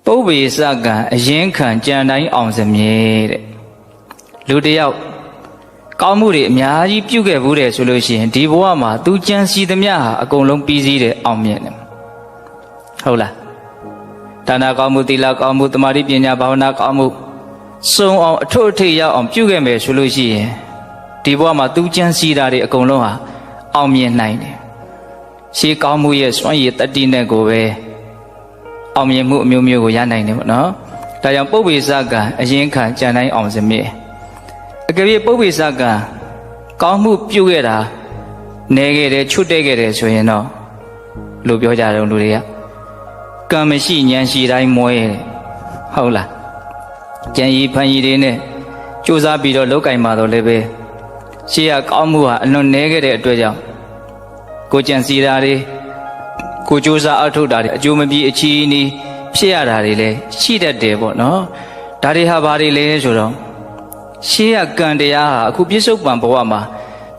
ပုပ္ပေစကံအရင်ခံကြံတိုင်းအောင်စမြဲတဲ့လူတယောက်ကောင်းမှုတွေအများကြီးပြုခဲ့ဘူးတယ်ဆိုလို့ရှိရင်ဒီဘဝမှာသူကြံစီသမျှဟာအကုန်လုံးပြီးစည်းတယ်အောင်မြင်တယ်ဟုတ်လားဒါနကောင်းမှုသီလကောင်းမှုတမာတိပညာဘာဝနာကောင်းမှုစုံအောင်အထွတ်အထိပ်ရောက်အောင်ပြုခဲ့မယ်ဆိုလို့ရှိရင်ဒီဘဝမှာသူကြံစီတာတွေအကုန်လုံးဟာအောင်မြင်နိုင်တယ်ရှေးကောင်းမှုရဲ့စွမ်းရည်တတိနဲ့ကိုပဲအောင်မြင်မှုအမျိုးမျိုးကိုရနိုင်တယ်ပေါ့နော်ဒါကြောင့်ပုပ္ပေစကံအရင်ခံကြံတိုင်းအောင်စမြဲအကယ်၍ပုပ္ပေစကံကောင်းမှုပြုခဲ့တာနေခဲ့တယ်ချွတ်တဲ့ခဲ့တယ်ဆိုရင်တော့လို့ပြောကြတယ်လူတွေကကံမရှိဉာဏ်ရှိတိုင်းမွဲတယ်ဟုတ်လားကြံရီဖန်ရီတွေနဲ့ကြိုးစားပြီးတော့လောက်ကင်မှာတော့လည်းပဲရှေ့ကကောင်းမှုဟာအလွန်နေခဲ့တဲ့အတွက်ကြောင့်ကိုကြံစီတာတွေကိုကြိုးစားအထောက်တာတွေအကျိုးမပြေအချီးနီးဖြစ်ရတာတွေလည်းရှိတတ်တယ်ပေါ့နော်ဒါတွေဟာဘာတွေလဲဆိုတော့ရှေးကကံတရားဟာအခုပြစ္ဆုတ်ပံဘဝမှာ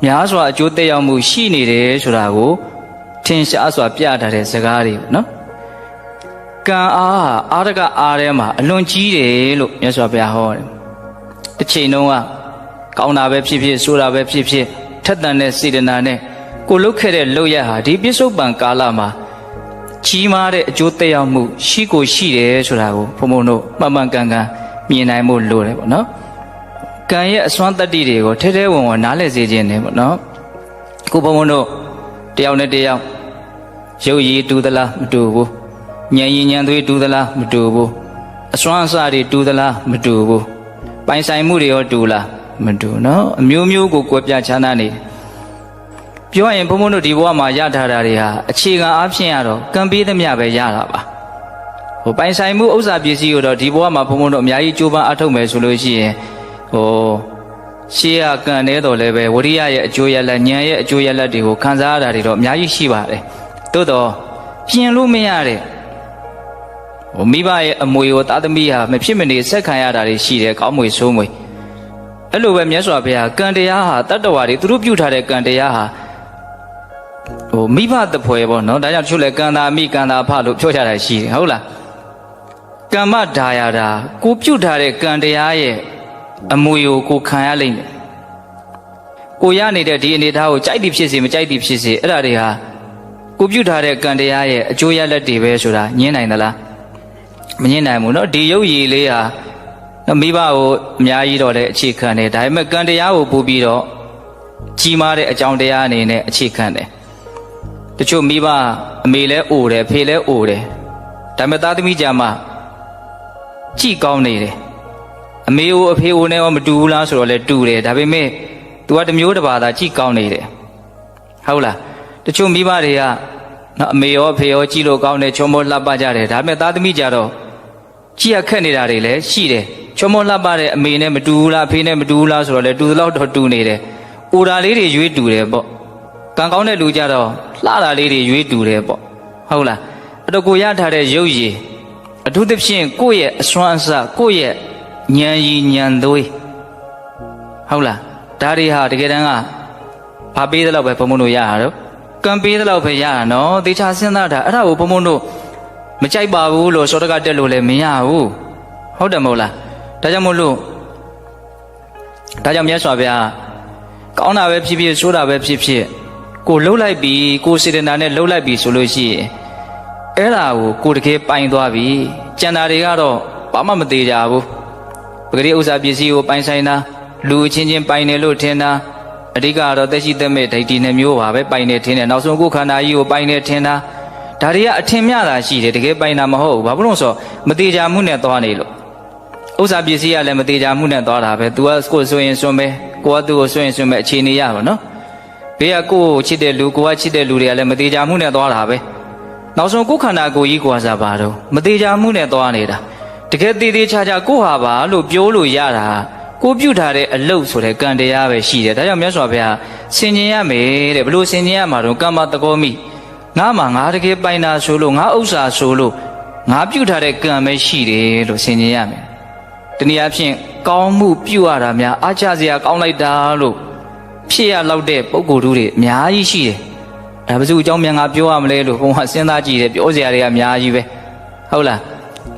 များစွာအကျိုးသက်ရောက်မှုရှိနေတယ်ဆိုတာကိုထင်ရှားစွာပြထားတဲ့စကားတွေနော်ကံအားဟာအာရကအားထဲမှာအလွန်ကြီးတယ်လို့မြတ်စွာဘုရားဟောတယ်တစ်ချိန်လုံးကကောင်းတာပဲဖြစ်ဖြစ်ဆိုးတာပဲဖြစ်ဖြစ်ထက်သန်တဲ့စေတနာနဲ့ကိုလုတ်ခဲ့တဲ့လုပ်ရဟာဒီပြစ္ဆုတ်ပံကာလမှာကြီးမားတဲ့အကျိုးသက်ရောက်မှုရှိကိုရှိတယ်ဆိုတာကိုဘုံဘုံတို့မှန်မှန်ကန်ကန်မြင်နိုင်ဖို့လိုတယ်ပေါ့နော်ကံရဲ့အစွမ်းတတ္တိတွေကိုထဲထဲဝင်ဝင်နားလည်စေခြင်းနဲ့ပေါ့နော်ခုဘုံဘုံတို့တယောက်နဲ့တယောက်ရုပ်ရည်တူသလားမတူဘူးဉာဏ်ရည်ဉာဏ်သွေးတူသလားမတူဘူးအစွမ်းအစတွေတူသလားမတူဘူးပိုင်ဆိုင်မှုတွေရောတူလားမတူနော်အမျိုးမျိုးကိုကွဲပြားခြားနားနေပြောရင်ဘုံဘုံတို့ဒီဘဝမှာရထားတာတွေဟာအခြေခံအားဖြင့်ရတော့ကံပေးသမျှပဲရတာပါဟိုပိုင်ဆိုင်မှုဥစ္စာပစ္စည်းကိုတော့ဒီဘဝမှာဘုံဘုံတို့အများကြီးကြိုးပမ်းအထောက်မယ်ဆိုလို့ရှိရင်ဟိုရှေးကကံနေတော်လည်းပဲဝရိယရဲ့အကျိုးရလဒ်ဉာဏ်ရဲ့အကျိုးရလဒ်တွေကိုခံစားရတာတွေတော့အများကြီးရှိပါတယ်သို့တော့ပြင်လို့မရတဲ့ဟိုမိဘရဲ့အမွေကိုသားသမီးဟာမဖြစ်မနေဆက်ခံရတာတွေရှိတယ်ကောင်းမွေဆိုးမွေအဲ့လိုပဲမြတ်စွာဘုရားကံတရားဟာတတ္တဝါတွေသူတို့ပြုထားတဲ့ကံတရားဟာဟိုမိဘတဖွယ်ပေါ့နော်ဒါကြောင့်တချို့လဲကံသာမိကံသာဖလို့ပြောကြတာရှိတယ်ဟုတ်လားကမ္မဒါယတာကိုပြုထားတဲ့ကံတရားရဲ့အမွေကိုခံရလိမ့်မယ်ကိုရနေတဲ့ဒီအနေထားကိုကြိုက်သည်ဖြစ်စေမကြိုက်သည်ဖြစ်စေအဲ့ဒါတွေဟာကိုပြုထားတဲ့ကံတရားရဲ့အကျိုးရလဒ်တွေပဲဆိုတာညင်းနိုင်သလားမညင်းနိုင်ဘူးเนาะဒီရုပ်ရည်လေးဟာမိဘကိုအများကြီးတော့လည်းအခြေခံတယ်ဒါပေမဲ့ကံတရားကိုပို့ပြီးတော့ကြီးမားတဲ့အကြောင်းတရားအနေနဲ့အခြေခံတယ်တချို့မိဘအမေလဲအိုတယ်ဖေလဲအိုတယ်ဒါပေမဲ့သားသမီးကြမှာကြည်ကောင်းနေတယ်အမေကိုအဖေကိုနဲ့မတူဘူးလားဆိုတော့လဲတူတယ်ဒါပေမဲ့ तू ကတစ်မျိုးတစ်ပါးသာကြည်ကောင်းနေတယ်ဟုတ်လားတချို့မိဘတွေကနော်အမေရောအဖေရောကြည်လို့ကောင်းတယ်ချောမောလှပကြတယ်ဒါပေမဲ့သားသမီးကြတော့ကြည်ရခက်နေတာတွေလည်းရှိတယ်ချောမောလှပတဲ့အမေနဲ့မတူဘူးလားအဖေနဲ့မတူဘူးလားဆိုတော့လဲတူသလောက်တော့တူနေတယ်အိုတာလေးတွေရွေးတူတယ်ပေါ့ကံကောင်းတဲ့လူကြတော့လှတာလေးတွေရွေးတူတယ်ပေါ့ဟုတ်လားအဲ့တော့ကိုရထားတဲ့ရုပ်ရည်အထူးသဖြင့်ကိုယ့်ရဲ့အစွမ်းအစကိုယ့်ရဲ့ဉာဏ်ရည်ဉာဏ်သွေးဟုတ်လားဒါတွေဟာတကယ်တမ်းကဘာပေးသလောက်ပဲဘုံဘုံတို့ရတာတော့ကံပေးသလောက်ပဲရတာနော်သေချာစဉ်းစားတာအဲ့ဒါကိုဘုံဘုံတို့မကြိုက်ပါဘူးလို့စောတကတက်လို့လည်းမရဘူးဟုတ်တယ်မဟုတ်လားဒါကြောင့်မို့လို့ဒါကြောင့်မြတ်စွာဘုရားကောင်းတာပဲဖြစ်ဖြစ်ဆိုးတာပဲဖြစ်ဖြစ်ကိုလှုပ်လိုက်ပြီကိုစေတနာနဲ့လှုပ်လိုက်ပြီဆိုလို့ရှိရင်အဲ့ဒါကိုတကယ်ပိုင်သွားပြီကျန်တာတွေကတော့ဘာမှမသေးကြဘူးပဂရိဥစ္စာပစ္စည်းကိုပိုင်ဆိုင်တာလူအချင်းချင်းပိုင်တယ်လို့ထင်တာအဓိကတော့သက်ရှိသက်မဲ့ဒိဋ္ဌိနဲ့မျိုးပါပဲပိုင်နေထင်တယ်နောက်ဆုံးကိုယ်ခန္ဓာကြီးကိုပိုင်နေထင်တာဒါတွေကအထင်မြတာရှိတယ်တကယ်ပိုင်တာမဟုတ်ဘူးဘာဖြစ်လို့ဆိုမသေးကြမှုနဲ့သွားနေလို့ဥစ္စာပစ္စည်းကလည်းမသေးကြမှုနဲ့သွားတာပဲ तू ကကိုယ်ဆိုရင်စွန့်ပဲကိုကသူ့ကိုစွန့်ရင်စွန့်ပဲအခြေအနေရပါနော်ဘေးကကိုယ်ချစ်တဲ့လူကိုကချစ်တဲ့လူတွေကလည်းမသေးကြမှုနဲ့သွားတာပဲနောက်ဆုံးကိုယ်ခန္ဓာကိုယ်ကြီးကွာစားပါတော့မသေးကြမှုနဲ့သွားနေတာတကယ်သေးသေးချာချာကိုဟာပါလို့ပြောလို့ရတာကိုပြုထားတဲ့အလုပ်ဆိုတဲ့ကံတရားပဲရှိတယ်ဒါကြောင့်မြတ်စွာဘုရားဆင်ခြင်ရမယ်တဲ့ဘလို့ဆင်ခြင်ရမှာတော့ကမ္မတကောမိငါမှငါတကယ်ပိုင်တာဆိုလို့ငါဥစ္စာဆိုလို့ငါပြုထားတဲ့ကံပဲရှိတယ်လို့ဆင်ခြင်ရမယ်တနည်းအားဖြင့်ကောင်းမှုပြုရတာများအားချစရာကောင်းလိုက်တာလို့ဖြစ်ရလောက်တဲ့ပုံကိုယ်တို့တွေအများကြီးရှိတယ်ဒါဘယ်သူအကြောင်းမြန်ငါပြောရမလဲလို့ဘုံကစဉ်းစားကြည့်တယ်ပြောစရာတွေကအများကြီးပဲဟုတ်လား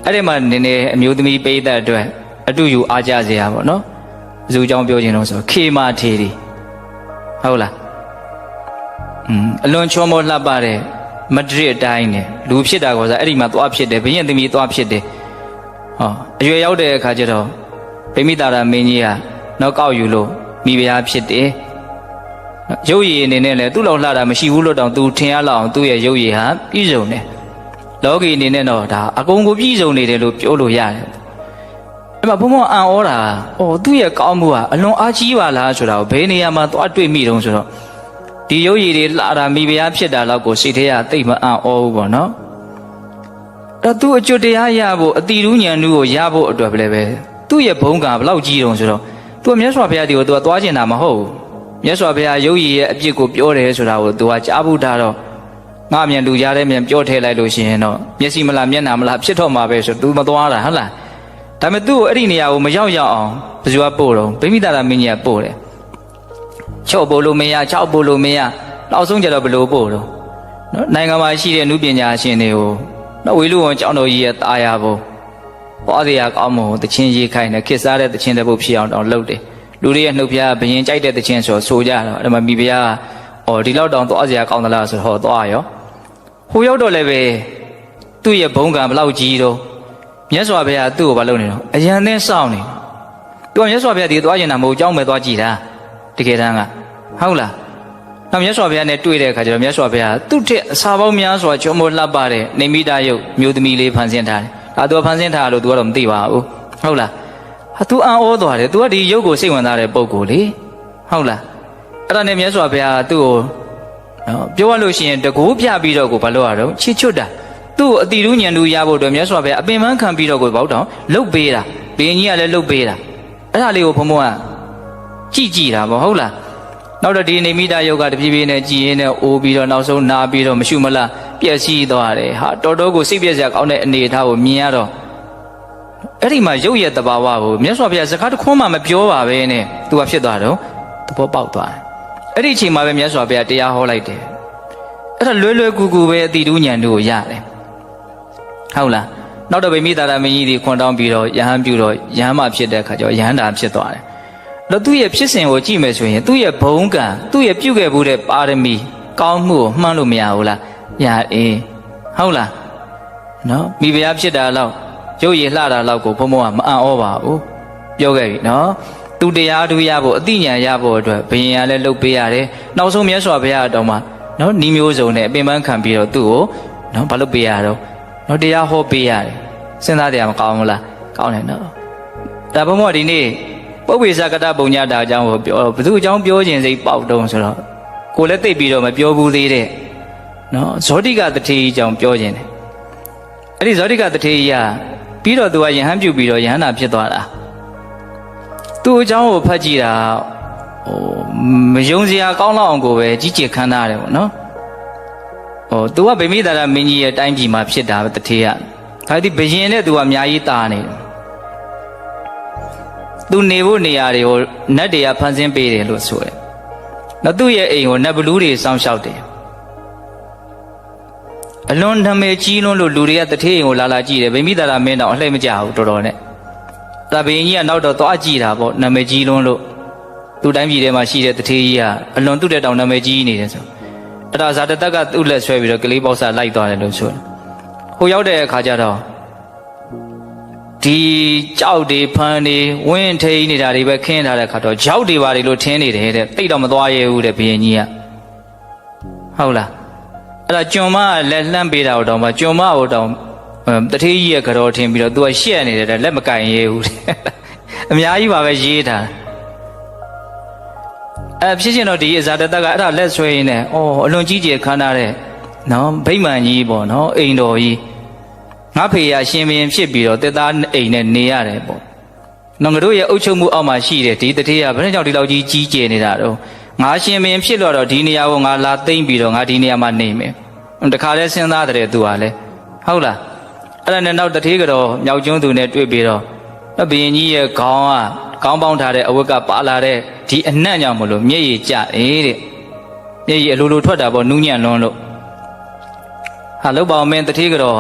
အဲ့ဒီမှာနည်းနည်းအမျိုးသမီးပိဋကအတွက်အတူယူအားကြစရာပေါ့နော်ဘယ်သူအကြောင်းပြောခြင်းလို့ဆိုခေမာထေရီဟုတ်လားအလွန်ချောမောလှပတဲ့မဒရစ်အတိုင်းနဲ့လူဖြစ်တာကောဆိုအဲ့ဒီမှာသွားဖြစ်တယ်ဘုရင်သမီးသွားဖြစ်တယ်ဟောအရွယ်ရောက်တဲ့အခါကျတော့ဗိမိတာရမင်းကြီးကနောက်ကောက်ယူလို့မိဖုရားဖြစ်တယ်ရုပ်ရည်အနေနဲ့လည်းသူ့လောက်လှတာမရှိဘူးလို့တောင်သူထင်ရလောက်အောင်သူ့ရဲ့ရုပ်ရည်ဟာပြည့်စုံတယ်လောကီအနေနဲ့တော့ဒါအကုန်ကိုပြည့်စုံနေတယ်လို့ပြောလို့ရတယ်အဲ့မှာဘုံဘုံအံ့ဩတာသူ့ရဲ့ကောင်းမှုကအလွန်အားကြီးပါလားဆိုတာကိုဘယ်နေရာမှာသွားတွေ့မိတုံးဆိုတော့ဒီရုပ်ရည်တွေလှတာမိဖုရားဖြစ်တာလောက်ကိုစိတ်ထဲကသိမအံ့ဩဘူးပေါ့နော်အဲ့သူအကျွတ်တရားရဖို့အတိရူးဉာဏ်တို့ကိုရဖို့အတွက်ပဲသူ့ရဲ့ဘုံကဘလောက်ကြီးတုံးဆိုတော့သူကမြတ်စွာဘုရားဒီကိုသူကသွားကျင်တာမဟုတ်ဘူးမြတ်စွာဘုရားရုပ်ရည်ရဲ့အပြစ်ကိုပြောတယ်ဆိုတာကိုသူကကြားဘူးထားတော့ငါမြန်လူကြားတဲ့မြန်ပြောထည့်လိုက်လို့ရှိရင်တော့မျက်စိမလားမျက်နှာမလားဖြစ်တော့မှာပဲဆိုသူမသွားတာဟုတ်လားဒါပေမဲ့သူ့ကိုအဲ့ဒီနေရာကိုမရောက်အောင်ဘယ်သူကပို့တော့ဗိမိတာရမင်းကြီးကပို့တယ်ချော့ပို့လို့မရချောက်ပို့လို့မရနောက်ဆုံးကျတော့ဘယ်လိုပို့တော့နော်နိုင်ငံမှာရှိတဲ့နုပညာရှင်တွေကိုနော်ဝေလူဝန်ကျောင်းတော်ကြီးရဲ့တာယာဘုံပွားစရာကောင်းမှုတချင်းရေးခိုင်းတယ်ခေတ်စားတဲ့တချင်းတစ်ပုတ်ဖြစ်အောင်တောင်လုပ်တယ်လူတွေရဲ့နှုတ်ဖျားဘယင်ကြိုက်တဲ့တချင်းဆိုကြတော့အဲ့မှာမိဖုရားဒီလောက်တောင်သွားစရာကောင်းသလားဆိုဟောသွားရောဟိုရောက်တော့လည်းပဲသူ့ရဲ့ဘုံကံဘလောက်ကြီးတော့မြတ်စွာဘုရားသူ့ကိုမလုပ်နေတော့အရန်သင်းစောင့်နေသူကမြတ်စွာဘုရားဒီသွားကျင်တာမဟုတ်ကြောင်းပဲသွားကြည့်တာတကယ်တမ်းကဟုတ်လားနောက်မြတ်စွာဘုရားနဲ့တွေ့တဲ့အခါကျတော့မြတ်စွာဘုရားသူ့ထက်အစာပေါင်းများစွာချောမောလှပတဲ့နေမိတာယုတ်မျိုးသမီးလေးဖန်ဆင်းထားတယ်ဒါသူကဖန်ဆင်းထားလို့သူကတော့မသိပါဘူးဟုတ်လားသူအံ့ဩသွားတယ်သူကဒီယုတ်ကိုစိတ်ဝင်စားတဲ့ပုံကိုလေဟုတ်လားအဲ့ဒါနဲ့မြတ်စွာဘုရားသူ့ကိုနော်ပြောရလို့ရှိရင်တကူပြပြီးတော့ကိုဘာလို့ရတော့ချစ်ချွတ်တာသူ့ကိုအတိရူးဉာဏ်လူရဖို့အတွက်မြတ်စွာဘုရားအပင်ပန်းခံပြီးတော့ကိုဘောက်တောင်လှုပ်ပေးတာဘင်းကြီးကလည်းလှုပ်ပေးတာအဲ့ဒါလေးကိုဘုံဘုံကကြည့်တာပေါ့ဟုတ်လားနောက်တော့ဒီနေမိတာယုတ်ကတပြေးပြေးနဲ့ကြည်ရင်းနဲ့အိုးပြီးတော့နောက်ဆုံးနာပြီးတော့မရှုမလားပြည့်စည်သွားတယ်ဟာတော်တော်ကိုစိတ်ပြည့်စရာကောင်းတဲ့အနေအထားကိုမြင်ရတော့အဲ့ဒီမှာရုပ်ရဲ့တဘာဝကိုမြတ်စွာဘုရားစကားတစ်ခွန်းမှမပြောပါပဲနဲ့သူကဖြစ်သွားတော့သဘောပေါက်သွားတယ်အဲ့ဒီအချိန်မှာပဲမြတ်စွာဘုရားတရားဟောလိုက်တယ်အဲ့ဒါလွယ်ကူကူပဲအတိတူးဉာဏ်တို့ကိုရတယ်ဟုတ်လားနောက်တော့ဗိမိတာရမင်းကြီးဒီခွန်တောင်းပြီးတော့ယဟန်ပြုတော့ယဟန်မှဖြစ်တဲ့အခါကျတော့ယဟန်တာဖြစ်သွားတယ်တော့သူ့ရဲ့ဖြစ်စဉ်ကိုကြည့်မယ်ဆိုရင်သူ့ရဲ့ဘုံကံသူ့ရဲ့ပြုခဲ့မှုတဲ့ပါရမီကောင်းမှုကိုမှန်းလို့မရဘူးလားရဟုတ်လားနော်မိဖုရားဖြစ်တာလောက်ရုပ်ရည်လှတာလောက်ကိုဘုံဘုံကမအံ့ဩပါဘူးပြောခဲ့ပြီနော်သူတရားထူးရဖို့အသိဉာဏ်ရဖို့အတွက်ဘုရင်ကလည်းလှုပ်ပေးရတယ်နောက်ဆုံးမြတ်စွာဘုရားအတော်မှာနော်ဤမျိုးစုံနဲ့အပင်ပန်းခံပြီးတော့သူ့ကိုနော်ဘာလုပ်ပေးရတော့နော်တရားဟောပေးရတယ်စဉ်းစားတရားမကောင်းဘူးလားကောင်းတယ်နော်ဒါဘုံဘုံဒီနေ့ပုပ္ပေသကတပုံညတာအကြောင်းကိုပြောဘယ်သူအကြောင်းပြောခြင်းစိတ်ပေါက်တုံးဆိုတော့ကိုလည်းသိပြီးတော့မပြောဘူးသေးတဲ့နော်ဇောတိကတထေကြီးအကြောင်းပြောခြင်းတယ်အဲ့ဒီဇောတိကတထေကြီးကပြီးတော့သူကယဟန်ပြုပြီးတော့ယဟန်နာဖြစ်သွားတာသူ့အကြောင်းကိုဖတ်ကြည့်တာမယုံစရာကောင်းလောက်အောင်ကိုပဲကြီးကျယ်ခမ်းနားတယ်ပေါ့နော်သူကဗိမိတာရမင်းကြီးရဲ့တိုင်းပြည်မှာဖြစ်တာပဲတထေကဒါဒီဘယင်နဲ့သူကအများကြီးတာနေတယ်သူနေဖို့နေရာတွေကိုနတ်တွေကဖန်ဆင်းပေးတယ်လို့ဆိုတယ်နောက်သူ့ရဲ့အိမ်ကိုနတ်ဘလူးတွေစောင့်ရှောက်တယ်အလွန်နာမည်ကြီးလွန်းလို့လူတွေကတထေးအိမ်ကိုလာကြည့်တယ်ဗိမိတာရမင်းတော့အလှည့်မကြဘူးတော်တော်နဲ့ဒါဘယင်ကြီးကနောက်တော့သွားကြည့်တာပေါ့နာမည်ကြီးလွန်းလို့သူ့တိုင်းပြည်ထဲမှာရှိတဲ့တထေးကြီးကအလွန်သူ့တဲ့တောင်နာမည်ကြီးနေတယ်ဆိုအဲ့ဒါဇာတတက်ကသူ့လက်ဆွဲပြီးတော့ကလေးပေါက်စာလိုက်သွားတယ်လို့ဆိုတယ်ဟိုရောက်တဲ့အခါကျတော့ဒီကြောက်တွေဖမ်းတွေဝင်းထိန်နေတာတွေပဲခင်းထားတဲ့ခါတော့ကြောက်တွေပါတွေလို့ထင်းနေတယ်တဲ့တိတ်တော့မသွားရဲဘူးတဲ့ဘုရင်ကြီးကဟုတ်လားအဲ့ဒါကျွန်မလက်လှမ်းပေးတာတော့မှကျွန်မဟိုတောင်တထေးကြီးရဲ့ကြောထင်းပြီးတော့သူကရှက်နေတယ်လက်မကင်ရဲဘူးတဲ့အများကြီးပါပဲရေးထားဖြစ်ချင်တော့ဒီအဇာတတက်ကအဲ့ဒါလက်ဆွဲရင်းနဲ့အလွန်ကြီးကျယ်ခမ်းနားတဲ့နော်ဗိမာန်ကြီးပေါ့နော်အိမ်တော်ကြီးငါဖေရရှင်ဘရင်ဖြစ်ပြီးတော့တက်သားအိမ်နဲ့နေရတယ်ပေါ့နော်ငါတို့ရဲ့အုပ်ချုပ်မှုအောက်မှာရှိတယ်ဒီတထေးကဘယ်နဲ့ကြောင့်ဒီလောက်ကြီးကျယ်နေတာတော့ငါရှင်ဘရင်ဖြစ်တော့ဒီနေရာကိုငါလာသိမ့်ပြီးတော့ငါဒီနေရာမှာနေမယ်တခါလဲစဉ်းစားတယ်သူကလည်းဟုတ်လားအဲ့ဒါနဲ့နောက်တထေးကတော့မြောက်ကျွန်းသူနဲ့တွေ့ပြီးတော့ဘုရင်ကြီးရဲ့ခေါင်းပေါင်းထားတဲ့အဝတ်ကပါလာတဲ့ဒီအနံ့ကြောင့်မလို့မျက်ရည်ကျတယ်တဲ့မျက်ရည်အလိုလိုထွက်တာပေါ့နူးညံ့လွန်းလို့ဟာလောက်ပါအောင်မင်းတထေးကတော့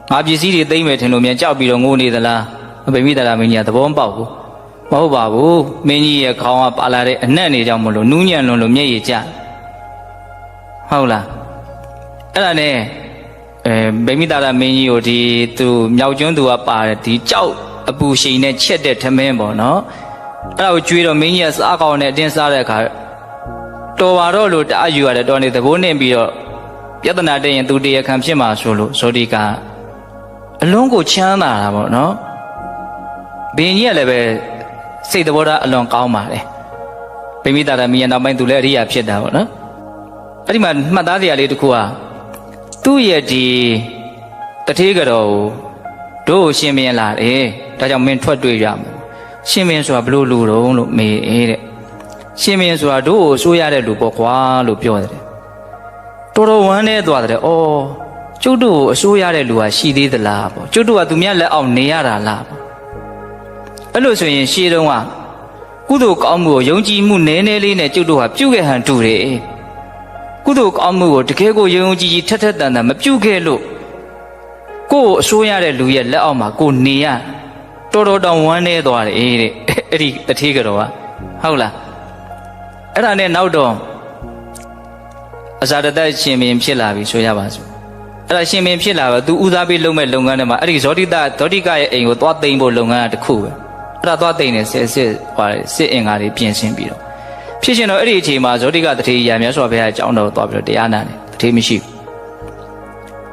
ငါပစ္စည်းတွေသိမ့်မယ်ထင်လို့မြန်ကြောက်ပြီးတော့ငိုနေသလားဗိမိတာရမင်းကြီးကသဘောမပေါက်ဘူးမဟုတ်ပါဘူးမင်းကြီးရဲ့ခေါင်းကပါလာတဲ့အနက်နေကြောင့်မလို့နူးညံ့လွန်လို့မျက်ရည်ကျဟုတ်လားအဲ့ဒါနဲ့ဗိမိတာရမင်းကြီးကိုဒီသူမြောက်ကျွန်းသူကပါတယ်ဒီကြောက်အပူရှိန်နဲ့ချက်တဲ့ထမင်းပေါ့နော်အဲ့ဒါကိုကျွေးတော့မင်းကြီးကစားကောင်းနဲ့အတင်းစားတဲ့အခါတော်ပါတော့လို့တအားယူရတယ်တော်နေသဘောနဲ့ပြီးတော့ပြဿနာတက်ရင်သူတရားခံဖြစ်မှာဆိုလို့ဇောတိကအလုံးကိုချမ်းသာတာပေါ့နော်ဘင်းကြီးကလည်းပဲစိတ်သဘောထားအလွန်ကောင်းပါလေဗိမိတာရမင်းရဲ့နောက်ပိုင်းသူလည်းအရိယာဖြစ်တာပေါ့နော်အဲ့ဒီမှာမှတ်သားစရာလေးတစ်ခုကသူ့ရဲ့ဒီတထေးကတော်ကိုတို့ရှင်းပြလာတယ်ဒါကြောင့်မင်းထွက်တွေ့ရမယ်ရှင်းပြဆိုတာဘလို့လူတုံးလို့မေးတဲ့ရှင်းပြဆိုတာတို့ကိုစိုးရတဲ့လူပေါ့ကွာလို့ပြောတယ်တော်တော်ဝမ်းနေသွားတယ်ဩကျုပ်တို့ကိုအစိုးရတဲ့လူကရှိသေးသလားပေါ့ကျုပ်တို့ကသူများလက်အောက်နေရတာလားပေါ့အဲ့လိုဆိုရင်ရှေးတုန်းကကုသိုလ်ကောင်းမှုကိုယုံကြည်မှုနည်းနည်းလေးနဲ့ကျုပ်တို့ဟာပြုခဲ့ဟန်တူတယ်ကုသိုလ်ကောင်းမှုကိုတကယ်ကိုယုံကြည်ကြည်ထက်ထက်တန်တန်မပြုခဲ့လို့ကိုယ်အစိုးရတဲ့လူရဲ့လက်အောက်မှာကိုနေရတော်တော်တောင်ဝမ်းနေသွားတယ်တဲ့အဲ့ဒီတထေးကတော့ဟုတ်လားအဲ့ဒါနဲ့နောက်တော့အစာတသက်ရှင်ပင်ဖြစ်လာပြီဆိုရပါစို့အဲ့ဒါရှင်ပင်ဖြစ်လာတော့သူဦးစားပေးလုပ်မဲ့လုပ်ငန်းတွေမှာအဲ့ဒီဇောတိကရဲ့အိမ်ကိုသွားသိမ်းဖို့လုပ်ငန်းကတစ်ခုပဲအဲ့ဒါသွားသိမ်းနေစစ်အင်္ဂါတွေပြင်ဆင်ပြီးတော့ဖြစ်ရှင်တော့အဲ့ဒီအချိန်မှာဇောတိကတထေးကြီးမြတ်စွာဘုရားအကြောင်းတော်သွားပြီးတော့တရားနာတယ်တထေးမရှိဘူ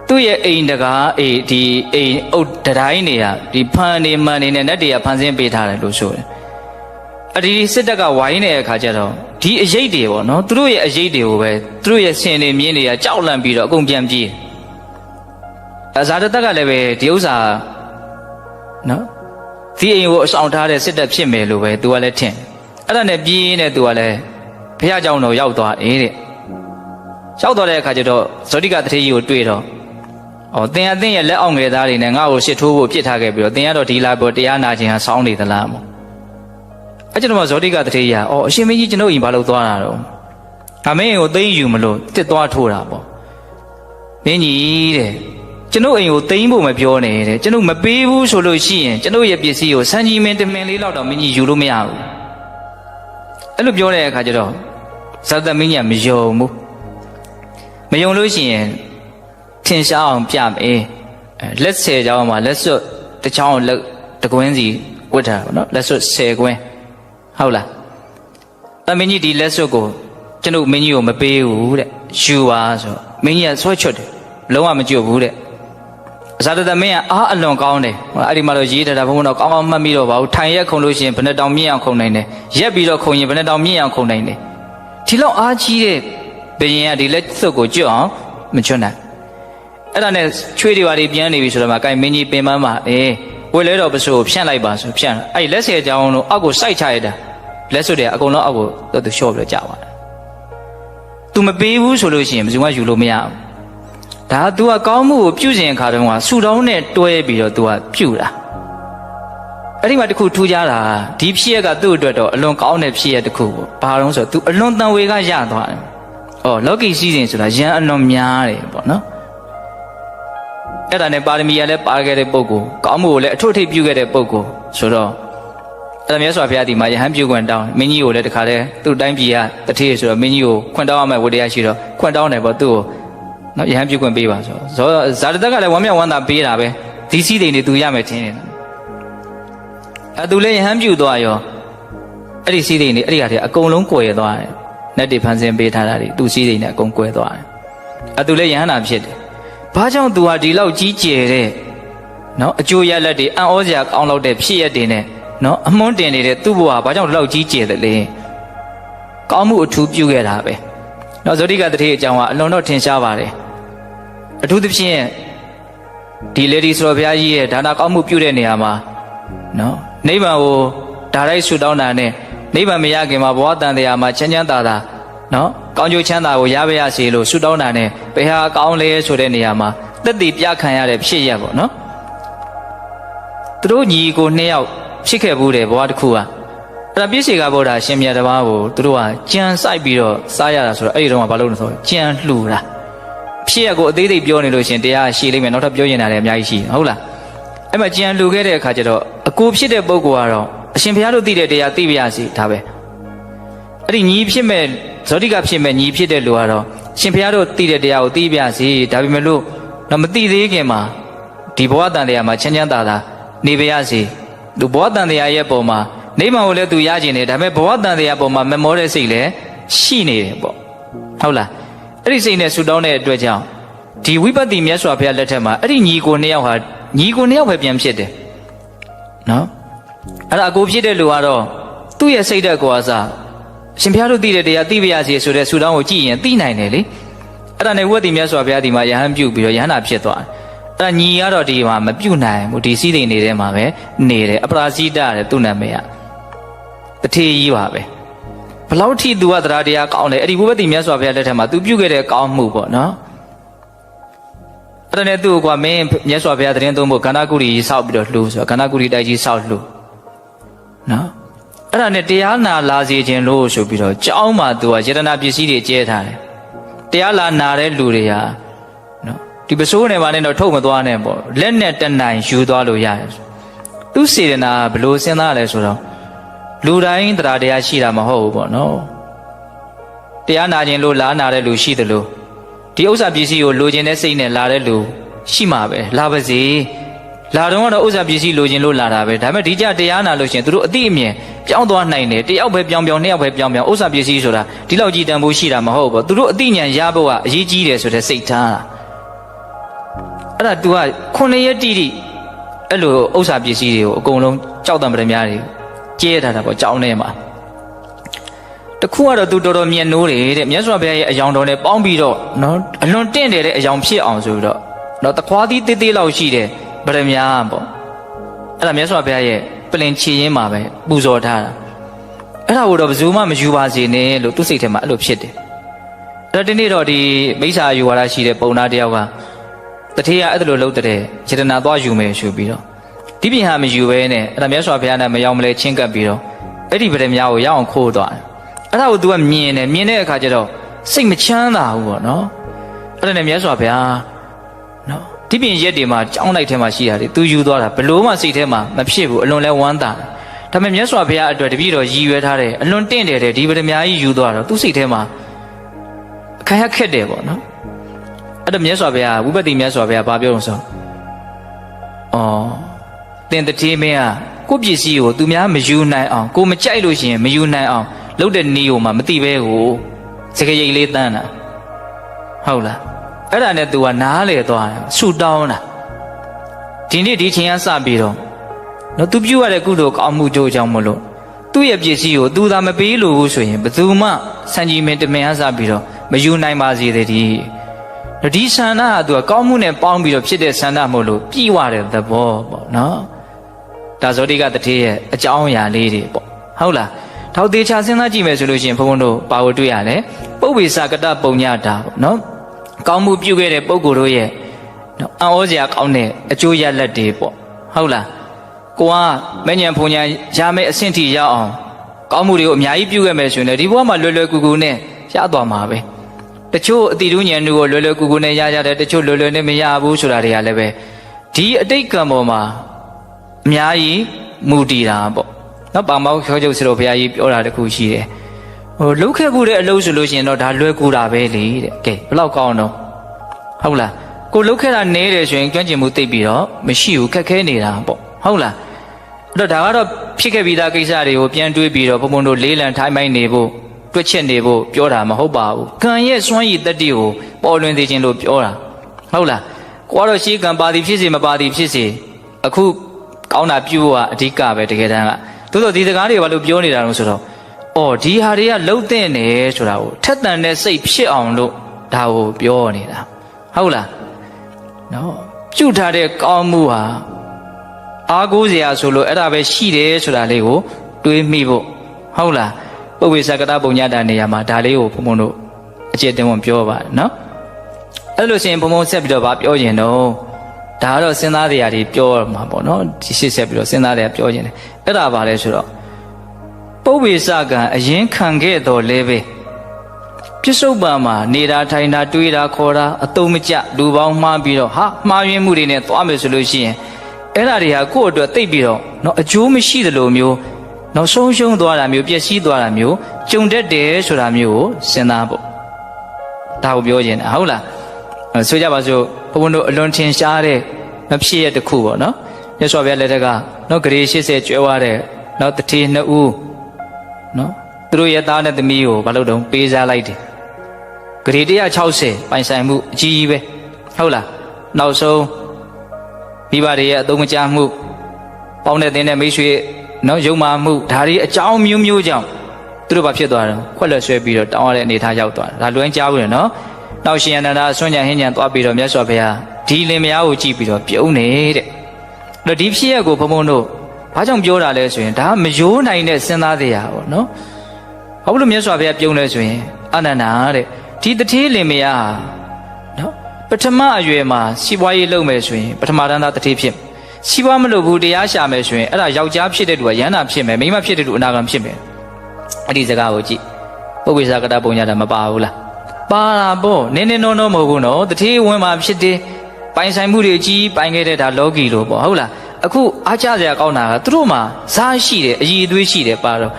းသူ့ရဲ့အိမ်တကားဒီအိမ်အုတ်တိုင်းနေရဒီဖန်နေမှန်နေနဲ့နတ်တွေကဖန်ဆင်းပေးထားတယ်လို့ဆိုတယ်အဒီစစ်တပ်ကဝိုင်းနေတဲ့အခါကျတော့ဒီအရေးတွေပေါ့နော်သူတို့ရဲ့အရေးတွေကိုပဲသူတို့ရဲ့ဆင်နေမြင်းတွေကကြောက်လန့်ပြီးတော့အကုန်ပြန်ပြေးအဇာတတက်ကလည်းပဲဒီဥစ္စာနော်ဒီအိမ်ကိုအဆောင်ထားတဲ့စစ်တပ်ဖြစ်မယ်လို့ပဲသူကလည်းထင်အဲ့ဒါနဲ့ပြေးနေသူကလည်းဘုရားကျောင်းတော်ရောက်သွားတယ်တဲ့ရောက်သွားတဲ့အခါကျတော့ဇောတိကတထေးကြီးကိုတွေ့တော့သင်ရဲ့လက်အောက်ငယ်သားတွေနဲ့ငါ့ကိုရှစ်ထိုးဖို့ပြစ်ထားခဲ့ပြီးတော့သင်ကတော့ဒီလာပေါ်တရားနာခြင်းဟာစောင်းနေသလားမို့အဲ့ကျတော့ဇောတိကတထေးကြီးအရှင်မင်းကြီးကျွန်ုပ်အိမ်ဘာလို့သွားတာတော့မင်းကိုသိမ်းယူမလို့တစ်သွားထိုးတာပေါ့မင်းကြီးတဲ့ကျွန်ုပ်အိမ်ကိုသိမ်းဖို့မပြောနဲ့တဲ့ကျွန်ုပ်မပေးဘူးဆိုလို့ရှိရင်ကျွန်ုပ်ရဲ့ပစ္စည်းကိုစံကြီးမင်းတမင်လေးလောက်တော့မင်းကြီးယူလို့မရဘူးအဲ့လိုပြောတဲ့အခါကျတော့ဇာတမင်းကြီးကမယုံဘူးမယုံလို့ရှိရင်ထင်ရှားအောင်ပြမယ်လက်ဆယ်ချောင်းမှာလက်စွပ်တစ်ချောင်းလက်တကွင်းစီဝတ်ထားတာနော်လက်စွပ်10ကွင်းဟုတ်လားတမင်းကြီးဒီလက်စွပ်ကိုကျွန်ုပ်မင်းကြီးကိုမပေးဘူးတဲ့ယူပါဆိုမင်းကြီးကဆွဲချွတ်တယ်လုံးဝမကြွဘူးတဲ့အဇာတသမင်းကအားအလွန်ကောင်းတယ်အဲ့ဒီမှာတော့ရေးထားတာဘုံတော့ကောင်းကောင်းမှတ်ပြီးတော့ပါဘူးထိုင်ရက်ခုံလို့ရှိရင်ဘယ်နှတောင်မြင့်အောင်ခုံနိုင်တယ်ရက်ပြီးတော့ခုံရင်ဘယ်နှတောင်မြင့်အောင်ခုံနိုင်တယ်ဒီလောက်အားကြီးတဲ့ဘယင်ကဒီလက်စွပ်ကိုကျွတ်အောင်မကျွတ်နိုင်အဲ့ဒါနဲ့ချွေးတွေပါတွေပြန်နေပြီဆိုတော့မှကိုင်မင်းကြီးပင်ပန်းပါဝေလဲတော်ပစိုးကိုဖြန့်လိုက်ပါဆိုဖြန့်အဲ့လက်ဆယ်ကြောင်းတို့အောက်ကိုစိုက်ချရတာလက်စွပ်တွေအကုန်လုံးအောက်ကိုသူလျှော့ပြီးတော့ကြာပါတယ်သူမပေးဘူးဆိုလို့ရှိရင်ဘယ်သူမှယူလို့မရဘူးဒါ तू ကကောင်းမှုကိုပြုစဉ်အခါတုန်းကဆူတောင်းနဲ့တွဲပြီးတော့ तू ကပြုတာအဲ့ဒီမှာတခုထူးခြားတာဒီဖြစ်ရကသူ့အတွက်တော့အလွန်ကောင်းတဲ့ဖြစ်ရတခုပေါ့ဘာလို့ဆိုတော့ तू အလွန်တန်ဝေကရသွားတယ်လောကီစည်းစိမ်ဆိုတာရန်အလွန်များတယ်ပေါ့နော်အဲ့ဒါနဲ့ပါရမီရလည်းပါခဲ့တဲ့ပုဂ္ဂိုလ်ကောင်းမှုကိုလည်းအထွတ်ထိပ်ပြုခဲ့တဲ့ပုဂ္ဂိုလ်ဆိုတော့အဲ့ဒါမြတ်စွာဘုရားဒီမှာယဟန်ပြုခွင့်တောင်းမင်းကြီးကိုလည်းတခါတည်းသူ့တိုင်းပြည်ကတထေးဆိုတော့မင်းကြီးကိုခွင့်တောင်းရမယ်ဝတ္တရားရှိတော့ခွင့်တောင်းတယ်ပေါ့သူ့ကိုနော်ယဟန်ပြုခွင့်ပေးပါဆိုဇာတတက်ကလည်းဝမ်းမြောက်ဝမ်းသာပေးတာပဲဒီစည်းစိမ်တွေသူရမယ်ထင်တယ်သူလည်းယဟန်ပြုသွားရောအဲ့ဒီစည်းစိမ်တွေအဲ့ဒီဟာတွေအကုန်လုံးကွယ်သွားတယ်နတ်တွေဖန်ဆင်းပေးထားတာတွေသူ့စည်းစိမ်တွေအကုန်ကွယ်သွားတယ်သူလည်းယဟန်နာဖြစ်တယ်ဘာကြောင့်သူဟာဒီလောက်ကြီးကျယ်တဲ့နော်အကျိုးရလက်တွေအံ့ဩစရာကောင်းလောက်တဲ့ဖြစ်ရတဲ့နဲ့နော်အမွှန်းတင်နေတဲ့သူ့ဘဝဘာကြောင့်ဒီလောက်ကြီးကျယ်တယ်လဲကောင်းမှုအထူးပြုခဲ့တာပဲနော်ဇောတိကတထေးအကြောင်းကအလွန်တော့ထင်ရှားပါတယ်အထူးသဖြင့်ဒီလေဒီဆိုတော်ဘုရားကြီးရဲ့ဒါနကောင်းမှုပြုတဲ့နေရာမှာနော်နိဗ္ဗာန်ကိုဒါရိုက်ဆုတောင်းတာနဲ့နိဗ္ဗာန်မရခင်မှာဘဝတန်တရားမှာချမ်းချမ်းသာသာနော်ကောင်းကျိုးချမ်းသာကိုရပါရစေလို့ဆုတောင်းတာနဲ့ဘယ်ဟာကောင်းလဲဆိုတဲ့နေရာမှာသက်တည်ပြခံရတဲ့ဖြစ်ရပေါ့နော်သူတို့ညီကိုနှစ်ယောက်ဖြစ်ခဲ့ဘူးတယ်ဘဝတစ်ခုကအဲ့ဒါပြည့်စေကဗုဒ္ဓရှင်မြတ်တစ်ပါးကိုသူတို့ကကြံစိုက်ပြီးတော့စားရတာဆိုတော့အဲ့ဒီတော့ကဘာလို့လဲဆိုတော့ကြံလှူတာ ဖြစ်ရကိုအသေးသေးပြောနေလို့ရှင်တရားရှိလိမ့်မယ်နောက်ထပ်ပြောရင်လည်းအများကြီးရှိဟုတ်လားအဲ့မှာကြံလူခဲ့တဲ့အခါကျတော့အကိုဖြစ်တဲ့ပုဂ္ဂိုလ်ကတော့အရှင်ဘုရားတို့သိတဲ့တရားသိပါရစေဒါပဲအဲ့ဒီညီဖြစ်မဲ့ဇောတိကဖြစ်မဲ့ညီဖြစ်တဲ့လူကတော့ရှင်ဘုရားတို့သိတဲ့တရားကိုသိပါရစေဒါပေမဲ့လို့တော့မသိသေးခင်မှာဒီဘဝတန်တရားမှာချမ်းချမ်းသာသာနေပါရစေသူဘဝတန်တရားရဲ့ပုံမှာနေမှာကိုလည်းသူရကျင်တယ်ဒါပေမဲ့ဘဝတန်တရားပုံမှာမမောတဲ့စိတ်လည်းရှိနေတယ်ပေါ့ဟုတ်လားအဲ့ဒီစိတ်နဲ့ဆူတောင်းတဲ့အတွက်ကြောင့်ဒီဝိပဿနာမြတ်စွာဘုရားလက်ထက်မှာအဲ့ဒီညီကိုနှစ်ယောက်ဟာညီကိုနှစ်ယောက်ပဲပြန်ဖြစ်တယ်နော်အဲ့ဒါအကိုဖြစ်တဲ့လူကတော့သူ့ရဲ့စိတ်ဓာတ်ကိုအစားရှင်ဘုရားတို့သိတဲ့တရားသိပါရစေဆိုတဲ့ဆူတောင်းကိုကြည့်ရင်သိနိုင်တယ်လေအဲ့ဒါနဲ့ဝိပဿနာမြတ်စွာဘုရားဒီမှာယဟန်ပြုတ်ပြီးတော့ယဟန္တာဖြစ်သွားတယ်အဲ့ဒါညီကတော့ဒီမှာမပြုတ်နိုင်ဘူးဒီစည်းစိမ်နေတဲ့မှာပဲနေတယ်အပရာဇိတတဲ့သူ့နာမည်ကတထေကြီးပါပဲဘလောက်ထိသူကတရားတရားကောင်းတယ်အဲ့ဒီဝိပဿနာမြတ်စွာဘုရားလက်ထက်မှာသူပြုတ်ခဲ့တဲ့ကောင်းမှုပေါ့နော်အဲ့ဒါနဲ့သူ့ကိုကမင်းမြတ်စွာဘုရားသတင်းသုံးဖို့ကန္နာကုရီဆောက်ပြီးတော့လှူဆိုတော့ကန္နာကုရီတိုက်ကြီးဆောက်လှူနော်အဲ့ဒါနဲ့တရားနာလာစေခြင်းလို့ဆိုပြီးတော့ကြောင်းမှာသူကယတနာပစ္စည်းတွေကျဲထားတယ်တရားလာနာတဲ့လူတွေဟာနော်ဒီပစိုးနယ်မှာနဲ့တော့ထုတ်မသွားနဲ့ပေါ့လက်နဲ့တနိုင်ယူသွားလို့ရတယ်သူစေတနာဘလို့စဉ်းစားလဲဆိုတော့လူတိုင်းတရားရှိတာမဟုတ်ဘူးပေါ့နော်တရားနာခြင်းလို့လာနာတဲ့လူရှိတယ်လို့ဒီဥစ္စာပစ္စည်းကိုလိုချင်တဲ့စိတ်နဲ့လာတဲ့လူရှိမှာပဲလာပါစေလာတော့ဥစ္စာပစ္စည်းလိုချင်လို့လာတာပဲဒါပေမဲ့ဒီကြတရားနာလို့ရှင်သူတို့အတိအမြင်ပြောင်းသွားနိုင်တယ်တယောက်ပဲပြောင်းနှစ်ယောက်ပဲပြောင်းဥစ္စာပစ္စည်းဆိုတာဒီလောက်ကြီးတန်ဖိုးရှိတာမဟုတ်ဘူးသူတို့အတိညာရဖို့ကအရေးကြီးတယ်ဆိုတဲ့စိတ်ထားအဲ့ဒါ तू က9ရက်တိတိအဲ့လိုဥစ္စာပစ္စည်းတွေကိုအကုန်လုံးကြောက်တံပရမများတွေကျဲထားတာပေါ့ကြောင်းထဲမှာတခုကတော့ तू တော်တော်မြတ်နိုးတယ်တဲ့မြတ်စွာဘုရားရဲ့အယောင်တော်နဲ့ပေါင်းပြီးတော့နော်အလွန်တင့်တယ်တဲ့အယောင်ဖြစ်အောင်ဆိုပြီးတော့နော်တခွားသီးတေးသေးလောက်ရှိတယ်ဗရမများပေါ့အဲ့ဒါမြတ်စွာဘုရားရဲ့ပလင်ချီရင်းမှာပဲပူဇော်ထားတာအဲ့ဒါကိုတော့ဘယ်သူမှမယူပါစေနဲ့လို့သူ့စိတ်ထဲမှာအဲ့လိုဖြစ်တယ်အဲ့ဒါဒီနေ့တော့ဒီမိစ္ဆာယူဝါဒရှိတဲ့ပုံနာတယောက်ကတထေးကအဲ့လိုလှုပ်တဲ့စေတနာသွားယူမယ်ဆိုပြီးတော့ဒီပြင်ဟာမယူဘဲနဲ့အဲ့ဒါမြတ်စွာဘုရားနဲ့မရောက်မလဲချင်းကပ်ပြီးတော့အဲ့ဒီဗရမများကိုရအောင်ခိုးသွားတယ်အဲ့ဒါကို तू ကမြင်တဲ့အခါကျတော့စိတ်မချမ်းသာဘူးပေါ့နော်အဲ့ဒါနဲ့မြတ်စွာဘုရားနော်ဒီပြင်ရက်တွေမှာကြောင်းလိုက်ထဲမှာရှိတာလေ तू ယူသွားတာဘလို့မှစိတ်ထဲမှာမဖြစ်ဘူးအလွန်လဲဝမ်းသာဒါပေမဲ့မြတ်စွာဘုရားအတွက်တပည့်တော်ရည်ရွယ်ထားတဲ့အလွန်တင့်တယ်တဲ့ဒီဗရမများကြီးယူသွားတော့သူ့စိတ်ထဲမှာအခါရခက်တယ်ပေါ့နော်အဲ့ဒါမြတ်စွာဘုရားဝိပဿနာမြတ်စွာဘုရားဘာပြောလို့ဆိုတင်တတိမင်းကကိုယ့်ပစ္စည်းကိုသူများမယူနိုင်အောင်ကိုမကြိုက်လို့ရှိရင်မယူနိုင်အောင်လုပ်တဲ့နီးကိုမှမသိပဲကိုစကရိတ်လေးတန်းတာဟုတ်လားအဲ့ဒါနဲ့ तू ကနားလေသွားတယ်ဆူတောင်းတာဒီနေ့ဒီချိန်ကစပြီးတော့နော် तू ပြုတ်ရတဲ့ကုသိုလ်ကောင်းမှုကြိုးကြောင့်မလို့သူ့ရဲ့ပစ္စည်းကို तू သာမပေးလို့ဆိုရင်ဘယ်သူမှစံကြီးမင်းတမင်အားစပြီးတော့မယူနိုင်ပါစေတည်းဒီဆန္ဒက तू ကကောင်းမှုနဲ့ပေါင်းပြီးတော့ဖြစ်တဲ့ဆန္ဒမို့လို့ပြည့်ဝတဲ့သဘောပေါ့နော်ဒါဇောတိကတထေးရဲ့အကြောင်းအရာလေးတွေပေါ့ဟုတ်လားထောက်သေးချစဉ်းစားကြည့်မယ်ဆိုလို့ရှိရင်ဘုန်းဘုန်းတို့ပါဝတွေ့ရတယ်ပုပ္ပေစကတပုံညတာပေါ့နော်ကောင်းမှုပြုခဲ့တဲ့ပုဂ္ဂိုလ်တို့ရဲ့နော်အံ့ဩစရာကောင်းတဲ့အကျိုးရလဒ်တွေပေါ့ဟုတ်လားကိုကမဉ္ဇဉ်ဘုံညာရမယ့်အဆင့်ထိရောက်အောင်ကောင်းမှုတွေကိုအများကြီးပြုခဲ့မယ်ဆိုရင်ဒီဘဝမှာလွယ်လွယ်ကူကူနဲ့ရသွားမှာပဲတချို့အတိတုဉာဏ်တို့ကိုလွယ်လွယ်ကူကူနဲ့ရကြတယ်တချို့လွယ်လွယ်နဲ့မရဘူးဆိုတာတွေကလည်းပဲဒီအတိတ်ကံပေါ်မှာအများကြီးမူတည်တာပေါ့နော်ပါမောက်ခေါ်ချုပ်ဆရာဘုရားကြီးပြောတာတခုရှိတယ်လှုပ်ခဲ့မှုတဲ့အလုပ်ဆိုလို့ရှိရင်တော့ဒါလွယ်ကူတာပဲလေတဲ့ကဲဘယ်လောက်ကောင်းတော့ဟုတ်လားကိုလှုပ်ခဲ့တာနဲတယ်ဆိုရင်ကျွမ်းကျင်မှုသိပြီးတော့မရှိဘူးခက်ခဲနေတာပေါ့ဟုတ်လားအဲ့တော့ဒါကတော့ဖြစ်ခဲ့ပြီးသားကိစ္စတွေကိုပြန်တွေးပြီးတော့ဘုံဘုံတို့လေးလံထိုင်းမိုင်းနေဖို့တွက်ချက်နေဖို့ပြောတာမဟုတ်ပါဘူးကံရဲ့စွမ်းရည်တတ္တိကိုပေါ်လွင်စေခြင်းလို့ပြောတာဟုတ်လားကိုကတော့ရှေးကံပါသည်ဖြစ်စေမပါသည်ဖြစ်စေအခုကောင်းတာပြုဖို့ကအဓိကပဲတကယ်တမ်းကသို့သောဒီစကားတွေဘာလို့ပြောနေတာလဲဆိုတော့ဒီဟာတွေကလှုပ်တဲ့နေဆိုတာကိုထက်သန်တဲ့စိတ်ဖြစ်အောင်လို့ဒါကိုပြောနေတာဟုတ်လားနော်ပြုထားတဲ့ကောင်းမှုဟာအားကိုးစရာဆိုလို့အဲ့ဒါပဲရှိတယ်ဆိုတာလေးကိုတွေးမိဖို့ဟုတ်လားပုပ္ပေစကတပုံညတာနေရာမှာဒါလေးကိုဘုံဘုံတို့အကျဉ်းတင်ဝင်ပြောပါတယ်နော်အဲ့လိုဆိုရင်ဘုံဘုံဆက်ပြီးတော့ဗာပြောရင်တော့ဒါကတော့စဉ်းစားတရားတွေပြောမှာပေါ့နော်ဒီရှေ့ဆက်ပြီးတော့စဉ်းစားတရားပြောခြင်းတယ်အဲ့ဒါပါလဲဆိုတော့ပုပ္ပေစကံအရင်ခံခဲ့တော်လဲပဲ ပြစ္ဆုတ်ပံမှာနေတာထိုင်တာတွေးတာခေါ်တာအတုံးမကျလူပေါင်းမှားပြီးတော့ဟာမှားယွင်းမှုတွေနဲ့သွားမယ်ဆိုလို့ရှိရင်အဲ့ဒါတွေဟာကိုယ့်အတွက်သိပ်ပြီးတော့နော်အကျိုးမရှိသလိုမျိုးနောက်ဆုံးရှုံးသွားတာမျိုးပျက်စီးသွားတာမျိုးကြုံတတ်တယ်ဆိုတာမျိုးကိုစဉ်းစားဖို့ဒါကိုပြောခြင်းဟုတ်လားဆိုကြပါစို့ဘုန်းဘုန်းတို့အလွန်ထင်ရှားတဲ့မဖြစ်ရတစ်ခုပေါ့နော်မြတ်စွာဘုရားလက်ထက်ကနော်ဂရေ80ကျွဲသွားတဲ့နော်တထေနှစ်ဦးနော်သူတို့ရဲ့သားနဲ့သမီးကိုဘာလို့တုံးပေးစားလိုက်တယ်ဂရေ160ပိုင်ဆိုင်မှုအကြီးကြီးပဲဟုတ်လားနောက်ဆုံးမိဘတွေရဲ့အသုံးမချမှုပေါင်းတဲ့တင်းတဲ့မိတ်ဆွေနော်ယုံမာမှုဒါတွေအကြောင်းမျိုးမျိုးကြောင့်သူတို့ဘာဖြစ်သွားတယ်ခွက်လွှတ်ဆွဲပြီးတော့တောင်းရတဲ့အနေထားရောက်သွားတယ်ဒါလွှမ်းကြားဘူးနော်နောက်ရှင်အနန္ဒာဆွမ်းကြံဟင်းကြံသွားပြီးတော့မြတ်စွာဘုရားဒီလင်မယားကိုကြည့်ပြီးတော့ပြုံးနေတဲ့အဲ့ဒီဖြစ်ရက်ကိုဘုံဘုံတို့ဘာကြောင့်ပြောတာလဲဆိုရင်ဒါမယိုးနိုင်တဲ့စဉ်းစားတရားပေါ့နော်ဘာလို့မြတ်စွာဘုရားပြုံးလဲဆိုရင်အနန္ဒာတဲ့ဒီတထေးလင်မယားနော်ပထမအရွယ်မှာစီးပွားရေးလုပ်မယ်ဆိုရင်ပထမတန်းသားတထေးဖြစ်စီးပွားမလုပ်ဘူးတရားရှာမယ်ဆိုရင်အဲ့ဒါယောက်ျားဖြစ်တဲ့သူကရဟန္တာဖြစ်မယ်မိန်းမဖြစ်တဲ့သူအနာဂံဖြစ်မယ်အဲ့ဒီစကားကိုကြည့်ပုဂ္ဂိသကတပုံညာတာမပါဘူးလားပါတာပေါ့နင်းနေနောမဟုတ်ဘူးနော်တထေးဝင်မှာဖြစ်တယ်ပိုင်ဆိုင်မှုတွေကြီးပိုင်ခဲ့တဲ့ဒါလောကီလို့ပေါ့ဟုတ်လားအခုအားကြစရာကောင်းတာကသူတို့မှာဇာရှိတယ်အည်အသွေးရှိတယ်ပါတော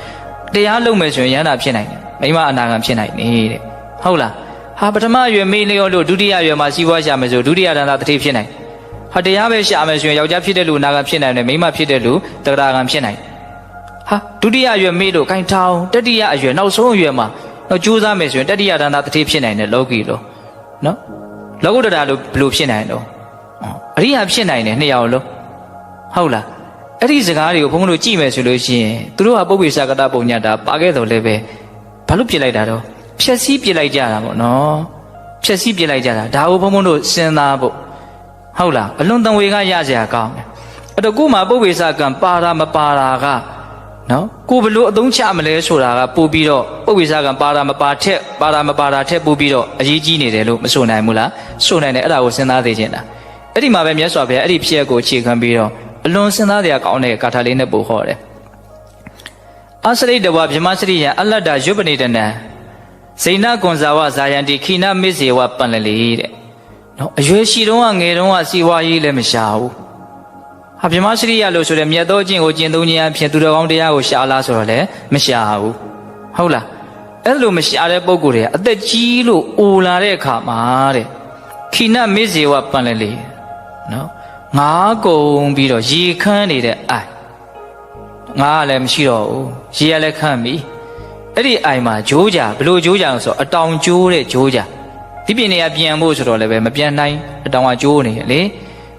့တရားလုပ်မယ်ဆိုရင်ရဟန္တာဖြစ်နိုင်တယ်မိန်းမအနာဂံဖြစ်နိုင်နေတဲ့ဟုတ်လားဟာပထမရွယ်မေးလျော်လို့ဒုတိယရွယ်မှာစီးပွားရှာမယ်ဆိုဒုတိယတန်းသားတထေးဖြစ်နိုင်ဟာတရားပဲရှာမယ်ဆိုရင်ယောက်ျားဖြစ်တဲ့လူအနာဂံဖြစ်နိုင်တယ်မိန်းမဖြစ်တဲ့လူတဂရဂံဖြစ်နိုင်ဟာဒုတိယရွယ်မေးလို့ခိုင်းထောင်းတတိယအရွယ်နောက်ဆုံးအရွယ်မှာတော့ကြိုးစားမယ်ဆိုရင်တတိယတန်းသားတထေးဖြစ်နိုင်တယ်လောကီလို့နော်လောကုတ္တရာလို့ဘယ်လိုဖြစ်နိုင်တော့အရိယာဖြစ်နိုင်တယ်နှစ်ယောက်လုံးဟုတ်လားအဲ့ဒီစကားတွေကိုဘုန်းဘုန်းတို့ကြည့်မယ်ဆိုလို့ရှိရင်သူတို့ကပုပ္ပိသကတပုံညတာပါခဲ့တော်လည်းပဲဘာလို့ပြစ်လိုက်တာတော့ဖြက်စီးပြစ်လိုက်ကြတာပေါ့နော်ဖြက်စီးပြစ်လိုက်ကြတာဒါကိုဘုန်းဘုန်းတို့စဉ်းစားဖို့ဟုတ်လားအလွန်တန်ဝေကရစရာကောင်းတယ်အဲ့တော့ကို့မှာပုပ္ပိသကံပါတာမပါတာကနော်ကိုဘလို့အသုံးချမလဲဆိုတာကပို့ပြီးတော့ပုပ္ပိသကံပါတာမပါထက်ပါတာမပါတာထက်ပို့ပြီးတော့အရေးကြီးနေတယ်လို့မဆိုနိုင်ဘူးလားဆိုနိုင်တယ်အဲ့ဒါကိုစဉ်းစားသေးခြင်းလားအဲ့ဒီမှာပဲမြတ်စွာဘုရားအဲ့ဒီဖြစ်ရပ်ကိုအခြေခံပြီးတော့အလွန်စဉ်းစားတရားကောင်းတဲ့ဂါထာလေးနဲ့ပို့ခေါ်တယ်အစရိတဝဗြဟ္မစရိယံအလတ္တယုပနိတနံဇိဏကွန်ဇာဝဇာယန္တိခိနမေဇေဝပန္လလေတဲ့နော်အရွယ်ရှိတုန်းကငယ်တုန်းကစီဝါရေးလည်းမရှာဘူးဟာဗြဟ္မစရိယလို့ဆိုတဲ့မြတ်သောအကျင့်ကိုကျင့်သုံးခြင်းအဖြစ်သူတော်ကောင်းတရားကိုရှာလားဆိုတော့လည်းမရှာဘူးဟုတ်လားအဲ့လိုမရှာတဲ့ပုဂ္ဂိုလ်တွေကအသက်ကြီးလို့အိုလာတဲ့အခါမှာတဲ့ခိနမေဇေဝပန္လလေနော်ငါးကုံပြီးတော့ရေခမ်းနေတဲ့အိုင်ငါကလည်းမရှိတော့ဘူးရေကလည်းခမ်းပြီအဲ့ဒီအိုင်မှာဂျိုးကြဘလို့ဂျိုးကြအောင်ဆိုအတောင်ကျိုးတဲ့ဂျိုးကြဒီပြင်နေရပြန်ဖို့ဆိုတော့လည်းပဲမပြန်နိုင်အတောင်ကကျိုးနေလ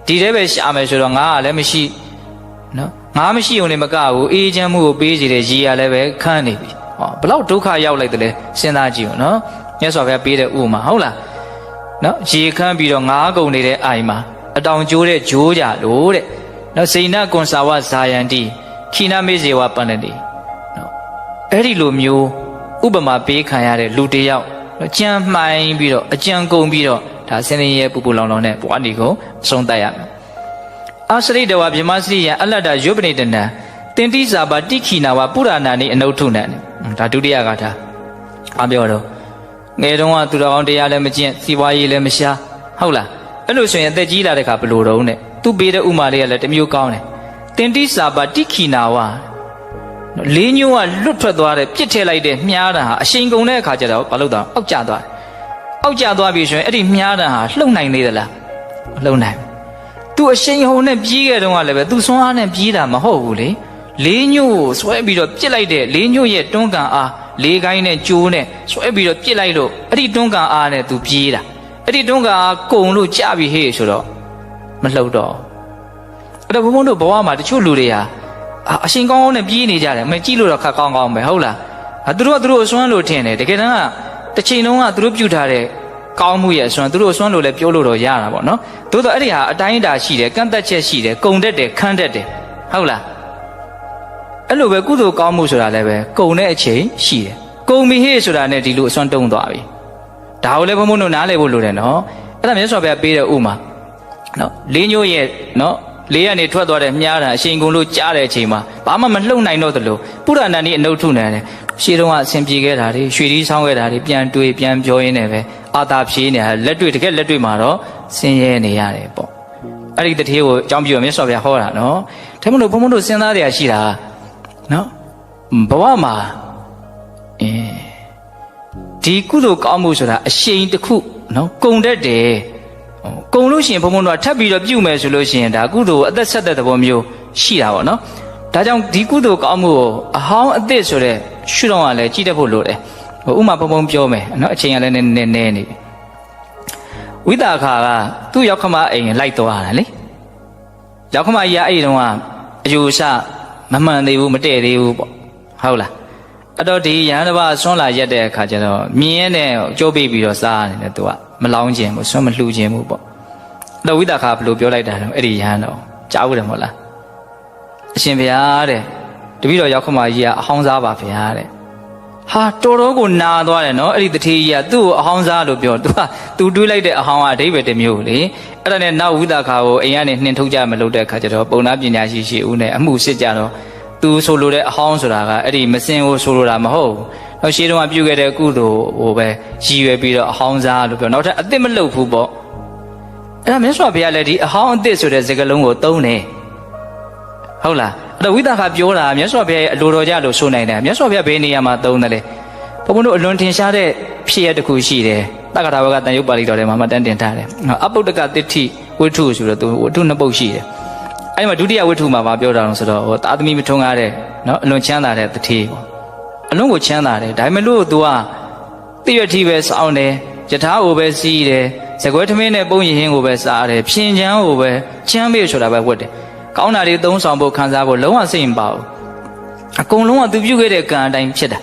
ေဒီတဲပဲရှာမယ်ဆိုတော့ငါကလည်းမရှိနော်ငါမရှိုံနဲ့မကဘူးအေးချမ်းမှုကိုပေးစီတဲ့ရေကလည်းပဲခမ်းနေပြီဟောဘလောက်ဒုက္ခရောက်လိုက်တယ်လဲစဉ်းစားကြည့်ဦးနော်မြတ်စွာဘုရားပေးတဲ့ဥပမာဟုတ်လားနော်ရေခမ်းပြီးတော့ငါးကုံနေတဲ့အိုင်မှာအတောင်ကျိုးတဲ့ဂျိုးကြလို့တဲ့နော်စိဏကွန်စာဝဇာယန္တိခိနမေဇေဝပန္နတိနော်အဲ့ဒီလိုမျိုးဥပမာပေးခံရတဲ့လူတစ်ယောက်ကြံမှိုင်းပြီးတော့အကြံကုန်ပြီးတော့ဒါစင်ရဲပူပူလောင်လောင်နဲ့ဘဝနေကိုအဆုံးသတ်ရမယ်အာစရိတဝဗြဟ္မစရိယံအလတ္တယုပနိတနံတင်တိစာပါတိခိနာဝပုရဏာနိအနုထုနံဒါဒုတိယဂါထာအပြောတော့ငယ်တုန်းကသူတော်ကောင်းတရားလည်းမကျင့်စီပွားရေးလည်းမရှာဟုတ်လားအဲ့လိုဆိုရင်အသက်ကြီးလာတဲ့ခါဘယ်လိုတုံးနဲ့သူပေးတဲ့ဥမာလေးကလည်းတစ်မျိုးကောင်းတယ်တင်တိစာပါတိခိနာဝလေးညိုးကလွတ်ထွက်သွားတဲ့ပြစ်ထည့်လိုက်တဲ့မြားတံဟာအရှိန်ကုန်တဲ့အခါကျတော့ဘာလို့တော့အောက်ကျသွားတယ်အောက်ကျသွားပြီဆိုရင်အဲ့ဒီမြားတံဟာလှုပ်နိုင်သေးသလားမလှုပ်နိုင်သူအရှိန်ဟုန်နဲ့ပြေးခဲ့တုန်းကလည်းပဲသူစွမ်းအားနဲ့ပြေးတာမဟုတ်ဘူးလေလေးညိုးကိုဆွဲပြီးတော့ပြစ်လိုက်တဲ့လေးညိုးရဲ့တွန်းကန်အားလေးကိုင်းနဲ့ကြိုးနဲ့ဆွဲပြီးတော့ပြစ်လိုက်လို့အဲ့ဒီတွန်းကန်အားနဲ့သူပြေးတာအဲ့ဒီတွန်းကန်အားကုံလို့ကြပြီဟေ့ဆိုတော့မလှုပ်တော့အဲ့တော့ဘုံဘုံတို့ဘဝမှာတချို့လူတွေဟာအရှင်ကောင်းကောင်းနဲ့ပြေးနေကြတယ်မကြည့်လို့တော့ခက်ကောင်းကောင်းပဲဟုတ်လားသူတို့အစွမ်းလို့ထင်တယ်တကယ်တမ်းကတစ်ချိန်လုံးကသူတို့ပြုထားတဲ့ကောင်းမှုရဲ့အစွမ်းသူတို့အစွမ်းလို့လည်းပြောလို့တော့ရတာပေါ့နော်သို့တော့အဲ့ဒီဟာအတိုင်းအတာရှိတယ်ကန့်သက်ချက်ရှိတယ်ကုံတက်တယ်ခန်းတက်တယ်ဟုတ်လားအဲ့လိုပဲကုသိုလ်ကောင်းမှုဆိုတာလည်းပဲကုံတဲ့အချိန်ရှိတယ်ကုံပြီဟေ့ဆိုတာနဲ့ဒီလိုအစွမ်းတုံးသွားပြီဒါကိုလည်းဘုံဘုံတို့နားလည်ဖို့လိုတယ်နော်အဲ့ဒါမြတ်စွာဘုရားပေးတဲ့ဥမာနော်လေးညို့ရဲ့နော်လေးကနေထွက်သွားတဲ့မြားတာအရှင်ကုံလို့ကြားတဲ့အချိန်မှာဘာမှမလှုပ်နိုင်တော့သလိုပုရဏာနိအနုထုနံတယ် ရှေးတုန်းကအဆင်ပြေခဲ့တာတွေရွှေဒီဆောင်းခဲ့တာတွေပြန်တွေးပြန်ပြောရင်းနဲ့ပဲအာသာဖြေးနေတာလက်တွေ့တကယ်လက်တွေ့မှာတော့ဆင်းရဲနေရတယ်ပေါ့အဲ့ဒီတထေးကိုအကြောင်းပြုမြတ်စွာဘုရားဟောတာနော်ဒါမှမဟုတ်ဘုံဘုံတို့စဉ်းစားရရှိတာနော်ဘဝမှာဒီကုသိုလ်ကောင်းမှုဆိုတာအရှိန်တစ်ခုနော်ကုံတတ်တယ်ကုံလို့ရှိရင်ဘုံဘုံတို့ကထပ်ပြီးတော့ပြုမယ်ဆိုလို့ရှိရင်ဒါကုသိုလ်အသက်ဆက်တဲ့သဘောမျိုးရှိတာပေါ့နော်ဒါကြောင့်ဒီကုသိုလ်ကောင်းမှုကိုအဟောင်းအသစ်ဆိုတဲ့ရှုထောင့်ကလည်းကြည့်တတ်ဖို့လိုတယ်ဥမာဘုံဘုံပြောမယ်နော်အချိန်ကလည်းနည်းနည်းနေပြီဝိသခာကသူ့ရောက်ခမအိမ်လိုက်သွားတာလေရောက်ခမကြီးကအဲ့ဒီတော့ကအယူဆမမှန်သေးဘူးမတည့်သေးဘူးပေါ့ဟုတ်လားအဲ့တော့ဒီရဟန်းတစ်ပါးဆွမ်းလာရက်တဲ့အခါကျတော့မြင်ရတဲ့ကြိုးပေးပြီးတော့စားနေတယ်သူကမလောင်းခြင်းဘူးဆွမ်းမလှူခြင်းဘူးပေါ့အဲ့တော့ဝိသခာဘယ်လိုပြောလိုက်တာလဲအဲ့ဒီရဟန်းတော့ကြားဦးတယ်မဟုတ်လားအရှင်ဘုရားတဲ့တပည့်တော်ရောက်ခမကြီးကအဟောင်းစားပါဗျာတဲ့ဟာတော်တော်ကိုနာသွားတယ်နော်အဲ့ဒီတထေးကြီးကသူ့ကိုအဟောင်းစားလို့ပြောသူတွေးလိုက်တဲ့အဟောင်းကအဓိပ္ပာယ်တစ်မျိုးလေအဲ့ဒါနဲ့နောက်ဝိသခာကိုအိမ်ကနေနှင်ထုတ်ကြမလို့တဲ့အခါကျတော့ပုံနာပညာရှိဦးနဲ့အမှုစစ်ကြတော့သူဆိုလိုတဲ့အဟောင်းဆိုတာကအဲ့ဒီမစင်ကိုဆိုလိုတာမဟုတ်ဘူးနောက်ရှေးတုန်းကပြုခဲ့တဲ့ကုသိုလ်ဟိုပဲရည်ရွယ်ပြီးတော့အဟောင်းစားလို့ပြောနောက်ထပ်အစ်စ်မလုပ်ဘူးပေါ့အဲ့ဒါမြတ်စွာဘုရားလည်းဒီအဟောင်းအစ်စ်ဆိုတဲ့စကားလုံးကိုသုံးတယ်ဟုတ်လားအဲ့တော့ဝိသခာပြောတာမြတ်စွာဘုရားရဲ့အလိုတော်ကြလို့ဆိုနိုင်တယ်မြတ်စွာဘုရားဘယ်နေရာမှာသုံးတယ်လဲဘုန်းဘုန်းတို့အလွန်ထင်ရှားတဲ့ဖြစ်ရတစ်ခုရှိတယ်တက္ကရာဝကတန်ရုပ်ပါဠိတော်ထဲမှာမှတ်တမ်းတင်ထားတယ်အပုဒ္ဒကသစ္ထိဝိထုဆိုတော့သူဝိထုနှစ်ပုဒ်ရှိတယ်အဲ့ဒီမှာဒုတိယဝိထုမှာပြောတာလို့ဆိုတော့သာသမီမထုံကားတဲ့နော်အလွန်ချမ်းသာတဲ့တထေးပေါ့အလွန်ကိုချမ်းသာတယ်ဒါပေမဲ့လို့သူကတိရတိပဲစောင်းတယ်ယထာကိုပဲစီးတယ်ဇကွဲထမင်းနဲ့ပုံရင်ဟင်းကိုပဲစားတယ်ဖြင်ချမ်းကိုပဲချမ်းမေးဆိုတာပဲဝတ်တယ်ကောင်းတာတွေသုံးဆောင်ဖို့ခံစားဖို့လုံးဝစိတ်မပါဘူးအကုန်လုံးကသူပြုခဲ့တဲ့ကံအတိုင်းဖြစ်တာ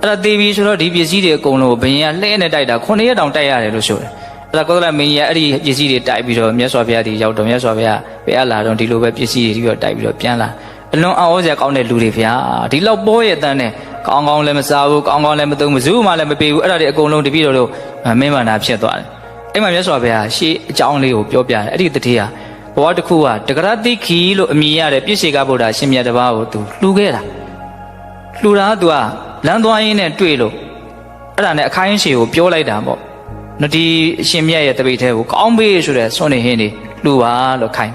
အဲ့ဒါသေပြီဆိုတော့ဒီပစ္စည်းတွေအကုန်လုံးကိုဘယင်ကလှဲနဲ့တိုက်တာ9ရက်တောင်တိုက်ရတယ်လို့ဆိုတယ်အဲ့ဒါကောသလမင်းကြီးကအဲ့ဒီပစ္စည်းတွေတိုက်ပြီးတော့မြတ်စွာဘုရားဒီရောက်တော့မြတ်စွာဘုရားဘယ်အလာတော့ဒီလိုပဲပစ္စည်းတွေပြီးတော့တိုက်ပြီးတော့ပြန်လာအလွန်အော်စရာကောင်းတဲ့လူတွေဗျာဒီလောက်ပေါ်ရဲ့အတန်းနဲ့ကောင်းကောင်းလည်းမစားဘူးကောင်းကောင်းလည်းမသုံးဘူးမှလည်းမပေးဘူးအဲ့ဒါတွေအကုန်လုံးတပည့်တော်တို့မင်းမာနာဖြစ်သွားတယ်အဲ့မှာမြတ်စွာဘုရားရှေးအကြောင်းလေးကိုပြောပြတယ်အဲ့ဒီတတိယဘဝတစ်ခုကတဂရတိခီလို့အမည်ရတဲ့ပြည့်စေကဗုဒ္ဓရှင်မြတ်တစ်ပါးကိုသူလှူခဲ့တာလှူတာကသူကလမ်းသွားရင်းနဲ့တွေ့လို့အဲ့ဒါနဲ့အခိုင်းအရှည်ကိုပြောလိုက်တာပေါ့နော်ဒီရှင်မြတ်ရဲ့တပိတ်ထဲကိုကောင်းပေးဆိုတဲ့စွန့်နေဟင်းနေလှူပါလို့ခိုင်း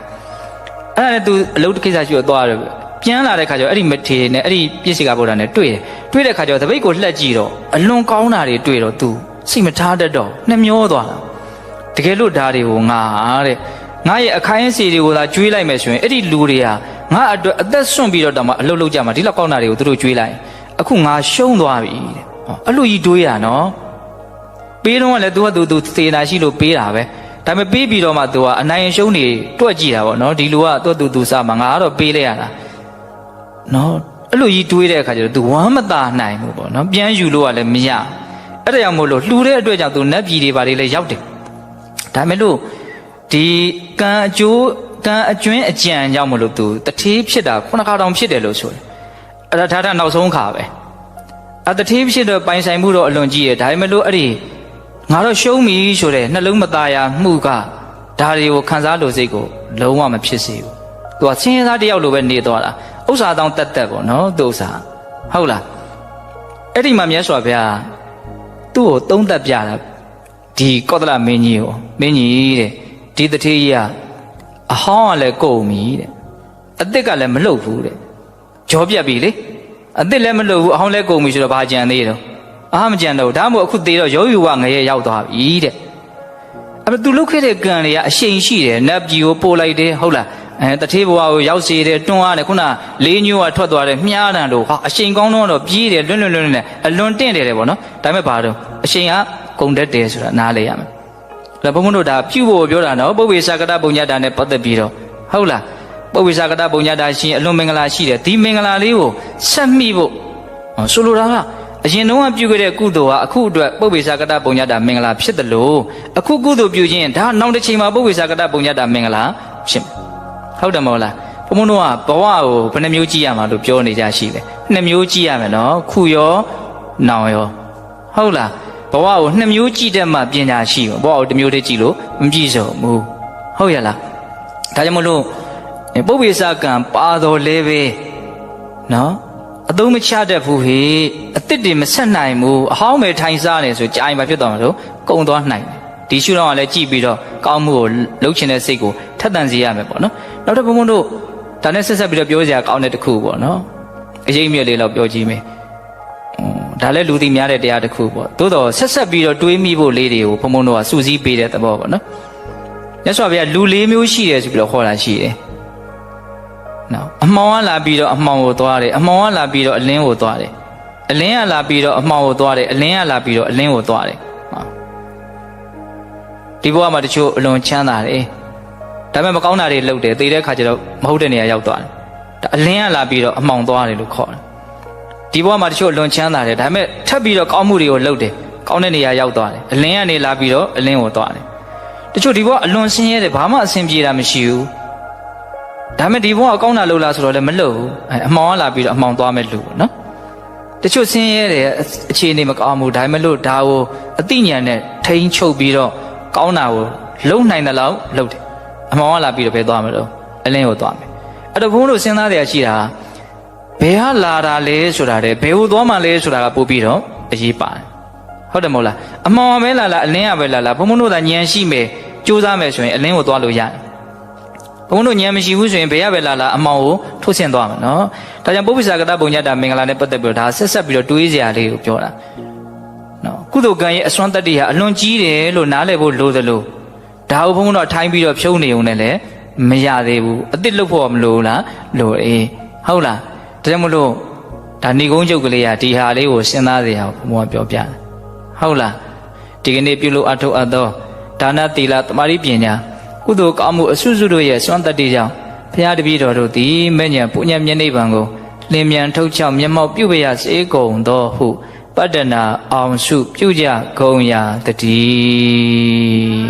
အဲ့ဒါနဲ့သူအလုပ်တစ်ကိစ္စရှိတော့သွားတယ်ပြန်လာတဲ့ခါကျတော့အဲ့ဒီမထေနဲ့အဲ့ဒီပြည့်စေကဗုဒ္ဓနဲ့တွေ့တဲ့ခါကျတော့တပိတ်ကိုလှက်ကြည့်တော့အလွန်ကောင်းတာတွေတွေ့တော့သူစိတ်မထားတတ်တော့နှမျောသွားတာတကယ်လို့ဓာတွေကိုငါတဲ့ငါရဲ့အခိုင်းအစီတွေကိုသာကျွေးလိုက်မယ်ဆိုရင်အဲ့ဒီလူတွေကငါအတွက်အသက်ဆွန့်ပြီးတော့တောင်မှအလုပ်လုပ်ကြမှာဒီလောက်ကောင်းတာတွေကိုသူတို့ကျွေးလိုက်အခုငါရှုံးသွားပြီတဲ့အဲ့လိုကြီးတွေးရနော်ပေးတော့လည်းသူသေနာရှိလို့ပေးတာပဲဒါပေမဲ့ပေးပြီးတော့မှသူကအနိုင်ရှုံးနေတွက်ကြည့်တာပေါ့နော်ဒီလူကသူစားမှာငါကတော့ပေးလိုက်ရတာနော်အဲ့လိုကြီးတွေးတဲ့အခါကျတော့သူဝမ်းမသာနိုင်ဘူးပေါ့နော်ပြန်ယူလို့ကလည်းမရအဲ့ဒါကြောင့်မို့လို့လှူတဲ့အတွက်ကြောင့်သူနတ်ပြည်တွေဘာတွေလဲရောက်တယ်ဒါပေမဲ့လို့ဒီကံအကျိုးကံအကျွင်းအကြံကြောင့်မလို့သူတထေးဖြစ်တာခုနခါတောင်ဖြစ်တယ်လို့ဆိုတယ်အဲ့ဒါဒါနောက်ဆုံးခါပဲတထေးဖြစ်တော့ပိုင်ဆိုင်မှုတော့အလွန်ကြီးတယ်ဒါပေမဲ့လို့အဲ့ဒီငါတော့ရှုံးပြီဆိုတဲ့နှလုံးမသားရမှုကဒါတွေကိုခံစားလို့စိတ်ကိုလုံးဝမဖြစ်စေဘူးသူကဆင်းရဲသားတယောက်လိုပဲနေသွားတာဥစ္စာတောင်တက်ပေါ့နော်သူဥစ္စာဟုတ်လားအဲ့ဒီမှာမြတ်စွာဘုရားသူ့ကိုသုံးသပ်ပြတာဒီကောသလမင်းကြီးကိုမင်းကြီးတဲ့ဒီတထေးကြီးကအဟောင်းကလည်းကုန်ပြီတဲ့အသစ်ကလည်းမလှုပ်ဘူးတဲ့ကြောပြတ်ပြီလေအသစ်လည်းမလှုပ်ဘူးအဟောင်းလည်းကုန်ပြီဆိုတော့ဘာကြံသေးတော့မကြံတော့ဒါမှမဟုတ်အခုသေးတော့ရောယူဝငရဲရောက်သွားပြီတဲ့အဲ့သူလုတ်ခဲ့တဲ့ကံတွေကအရှိန်ရှိတယ်နတ်ပြည်ကိုပို့လိုက်တယ်ဟုတ်လားတထေးဘဝကိုရောက်စေတယ်တွန်းအားတယ်ခုနလေးညိုးကထွက်သွားတယ်မြားတန်လို့ဟာအရှိန်ကောင်းတော့ပြေးတယ်လွန်းနဲ့အလွန်တင့်တယ်ပေါ့နော်ဒါပေမဲ့ဘာတော့အရှိန်ကကုန်တတ်တယ်ဆိုတာနားလေရမယ်ဒါဘုန်းဘုန်းတို့ဒါပြုဖို့ပြောတာနော်ပုဗ္ဗေသကတပုံညတာနဲ့ပတ်သက်ပြီးတော့ဟုတ်လားပုဗ္ဗေသကတပုံညတာရှင်အလွန်မင်္ဂလာရှိတယ်ဒီမင်္ဂလာလေးကိုဆက်မိဖို့ဆိုလိုတာကအရင်တုန်းကပြုခဲ့တဲ့ကုသိုလ်ဟာအခုအတွက်ပုဗ္ဗေသကတပုံညတာမင်္ဂလာဖြစ်တယ်လို့အခုကုသိုလ်ပြုခြင်းဒါနောက်တစ်ချိန်မှာပုဗ္ဗေသကတပုံညတာမင်္ဂလာဖြစ်ဟုတ်တယ်မဟုတ်လားဘုန်းဘုန်းတို့ကဘဝကိုဘယ်နှမျိုးကြည့်ရမှာလို့ပြောနေကြရှိတယ်နှစ်မျိုးကြည့်ရမယ်နော်ခုရောနောင်ရောဟုတ်လားဘဝကိုနှစ်မျိုးကြည့်တတ်မှပညာရှိဘဝကိုတစ်မျိုးတည်းကြည့်လို့မပြည့်စုံဘူးဟုတ်ရလားဒါကြောင့်မလို့ပုဗ္ဗေသကံပါတော်လဲပဲနော် အသုံးမချတတ်ဘူးဟေ့အစ်စ်တွေမဆက်နိုင်ဘူးအဟောင်းပဲထိုင်စားနေဆိုကြာရင်ဘာဖြစ်သွားမှာလို့ကုံသွားနိုင်တယ်ဒီရှုထောင့်ကလည်းကြည့်ပြီးတော့ကောင်းမှုကိုလှုပ်ချင်တဲ့စိတ်ကိုထက်သန်စေရမယ်ပေါ့နော်နောက်တစ်ဘုံဘုံတို့ဒါနဲ့ဆက်ဆက်ပြီးတော့ပြောစရာကောင်းတဲ့တစ်ခုပေါ့နော်အရေးမြစ်လေးတော့ပြောကြည့်မယ်ဒါလည်းလူသိများတဲ့တရားတစ်ခုပေါ့သို့တော့ဆက်ဆက်ပြီးတော့တွေးမိဖို့လေးတွေကိုဘုံဘုံတို့ကစူးစီးပေးတဲ့သဘောပေါ့နော်မြတ်စွာဘုရားလူ၄မျိုးရှိတယ်ဆိုပြီးတော့ခေါ်တာရှိတယ်နော်အမှောင်ကလာပြီးတော့အမှောင်ကိုသွားတယ်အမှောင်ကလာပြီးတော့အလင်းကိုသွားတယ်အလင်းကလာပြီးတော့အမှောင်ကိုသွားတယ်အလင်းကလာပြီးတော့အလင်းကိုသွားတယ်ဒီဘဝမှာတချို့အလွန်ချမ်းသာတယ်ဒါပေမဲ့မကောင်းတာတွေလုပ်တယ်သိတဲ့အခါကျတော့မဟုတ်တဲ့နေရာရောက်သွားတယ်ဒါအလင်းကလာပြီးတော့အမှောင်သွားတယ်လို့ခေါ်တယ်ဒီဘဝမှာတချို့အလွန်ချမ်းသာတယ်ဒါပေမဲ့ထပ်ပြီးတော့ကောင်းမှုတွေကိုလုပ်တယ်ကောင်းတဲ့နေရာရောက်သွားတယ်အလင်းကနေလာပြီးတော့အလင်းကိုသွားတယ်တချို့ဒီဘဝအလွန်ဆင်းရဲတယ်ဘာမှအဆင်ပြေတာမရှိဘူးဒါပေမဲ့ဒီဘဝကောင်းတာလုပ်လားဆိုတော့လည်းမလုပ်ဘူးအမှောင်ကလာပြီးတော့အမှောင်သွားမဲ့လူပေါ့နော်တချို့ဆင်းရဲတယ်အခြေအနေမကောင်းဘူးဒါပေမဲ့လို့ဒါကိုအသိဉာဏ်နဲ့ထိန်းချုပ်ပြီးတော့ကောင်းတာကိုလုံနိုင်တဲ့လောက်လုပ်တယ်အမှောင်ကလာပြီးတော့ဘယ်သွားမလို့အလင်းကိုသွားမယ်အဲ့တော့ဘုန်းတို့စဉ်းစားတဲ့အရှိတာဘယ်ဟာလာတာလဲဆိုတာတဲ့ဘယ်ဟိုသွားမှလဲဆိုတာကပို့ပြီးတော့အရေးပါတယ်ဟုတ်တယ်မဟုတ်လားအမှောင်ပဲလာလားအလင်းကပဲလာလားဘုန်းတို့ကဉာဏ်ရှိမယ်ကြိုးစားမယ်ဆိုရင်အလင်းကိုသွားလို့ရတယ်ဘုန်းတို့ဉာဏ်မရှိဘူးဆိုရင်ဘယ်ရပဲလာလားအမှောင်ကိုထုတ်ဆင်းသွားမှာနော်ဒါကြောင့်ပုပ္ပစ္ဆာကတပုံညတာမင်္ဂလာနဲ့ပတ်သက်ပြီးတော့ဒါဆက်ဆက်ပြီးတော့တွေးစရာလေးကိုပြောတာနော်ကုသိုလ်ကံရဲ့အစွမ်းတတ္တိဟာအလွန်ကြီးတယ်လို့နားလည်ဖို့လိုသလိုဒါကိုဘုန်းတို့ထိုင်းပြီးတော့ဖြုံးနေုံနဲ့လည်းမရသေးဘူးအစ်စ်လုပ်ဖို့မလိုလားလိုဟုတ်လားဒါကြောင့်မလို့ဒါဏိကုံးချုပ်ကလေးကဒီဟာလေးကိုစဉ်းစားစေအောင်ဘုံကပြောပြတယ်ဟုတ်လားဒီကနေ့ပြုလို့အထောက်အပ်သောဒါနသီလသမာဓိပညာကုသိုလ်ကောင်းမှုအစွတ်စွတ်တို့ရဲ့စွမ်းတတ္တိကြောင့်ဘုရားတပည့်တော်တို့သည်မဲ့ညာပုညံမျက်နှိပ်ပံကိုလင်းမြန်ထုတ်ချောက်မျက်မှောက်ပြုပရစေကုန်သောဟုပတ္တနာအောင်စုပြုကြကုန်ရာတည်း